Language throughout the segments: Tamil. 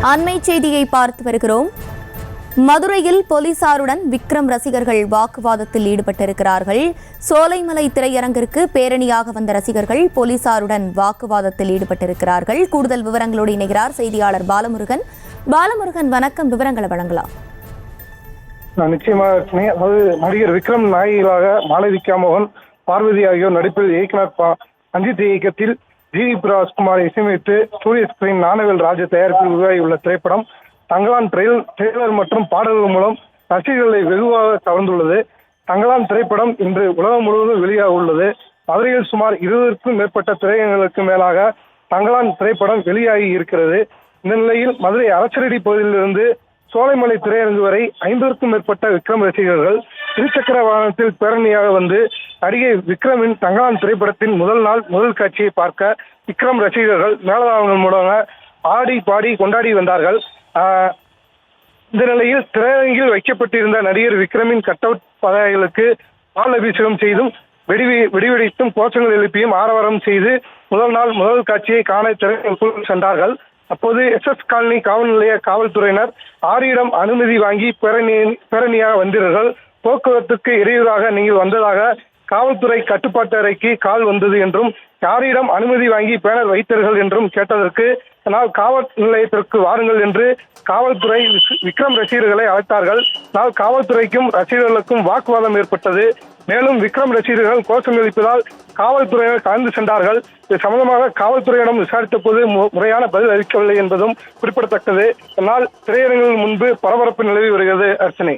அண்மை செய்தியை பார்த்து வருகிறோம். மதுரையில் போலீசாருடன் விக்ரம் ரசிகர்கள் வாக்குவாதத்தில் ஈடுபட்டிருக்கிறார்கள். சோலைமலை திரையரங்கிற்கு பேரணியாக வந்த ரசிகர்கள் போலீசாருடன் வாக்குவாதத்தில் ஈடுபட்டிருக்கிறார்கள். கூடுதல் விவரங்களோடு இணைகிறார் செய்தியாளர் பாலமுருகன். பாலமுருகன், வணக்கம். விவரங்களை வழங்கலாம். நிச்சயமாக. அதாவது நடிகர் விக்ரம் நாயகிகளாக மாளவிகா மோகன், பார்வதி ஆகியோர் நடிப்பில் இயக்குனர் அஞ்சித் இயக்கத்தில் ஜி.வி. ராஜ்குமார் இசையமைத்து சூரிய ஸ்கிரீன் ஞானவேல் ராஜ தயாரிப்பில் உருவாகியுள்ள திரைப்படம் தங்கலான் ட்ரெய்லர் மற்றும் பாடல்கள் மூலம் ரசிகர்களை வெகுவாக கவர்ந்துள்ளது. தங்கலான் திரைப்படம் இன்று உலகம் முழுவதும் வெளியாக உள்ளது. மதுரையில் சுமார் 20க்கும் மேற்பட்ட திரையரங்குகளுக்கு மேலாக தங்கலான் திரைப்படம் வெளியாகி இருக்கிறது. இந்த நிலையில் மதுரை அரசரடி பகுதியிலிருந்து சோலைமலை திரையரங்கு வரை 50க்கும் மேற்பட்ட விக்ரம் ரசிகர்கள் இருசக்கர வாகனத்தில் பேரணியாக வந்து நடிகை விக்ரமின் தங்கலான் திரைப்படத்தின் முதல் காட்சியை பார்க்க விக்ரம் ரசிகர்கள் மேலதாளங்கள் மூலமாக ஆடி பாடி கொண்டாடி வந்தார்கள். இந்த நிலையில் திரையரங்கில் வைக்கப்பட்டிருந்த நடிகர் விக்ரமின் கட் அவுட் பதாகைகளுக்கு பால் அபிஷேகம் செய்தும் வெடிவெடித்தும் கோஷங்கள் எழுப்பியும் ஆரவாரம் செய்து முதல் காட்சியை காண திரையரங்குக்குள் சென்றார்கள். அப்போது SS காலனி காவல் நிலைய காவல்துறையினர் ஆரியிடம் அனுமதி வாங்கி பேரணியாக வந்தீர்கள், போக்குவரத்துக்கு இடையூறாக நீங்கள் வந்ததாக காவல்துறை கட்டுப்பாட்டு அறைக்கு கால் வந்தது என்றும், யாரிடம் அனுமதி வாங்கி பேனர் வைத்தீர்கள் என்றும் கேட்டதற்கு ஆனால் காவல் நிலையத்திற்கு வாருங்கள் என்று காவல்துறை விக்ரம் ரசிகர்களை அழைத்தார்கள். ஆனால் காவல்துறைக்கும் ரசிகர்களுக்கும் வாக்குவாதம் ஏற்பட்டது. மேலும் விக்ரம் ரசிகர்கள் கோஷம் எழுப்பதால் காவல்துறையினர் கலந்து சென்றார்கள். இது சம்பந்தமாக காவல்துறையிடம் விசாரித்த போது முறையான பதில் அளிக்கவில்லை என்பதும் குறிப்பிடத்தக்கது. இதனால் திரையரங்கில் முன்பு பரபரப்பு நிலவி வருகிறது. அர்ச்சனை.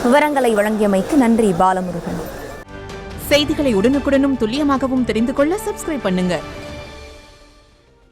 விவரங்களை வழங்கியமைக்கு நன்றி பாலமுருகன். செய்திகளை உடனுக்குடனும் துல்லியமாகவும் தெரிந்து கொள்ள சப்ஸ்கிரைப் பண்ணுங்க.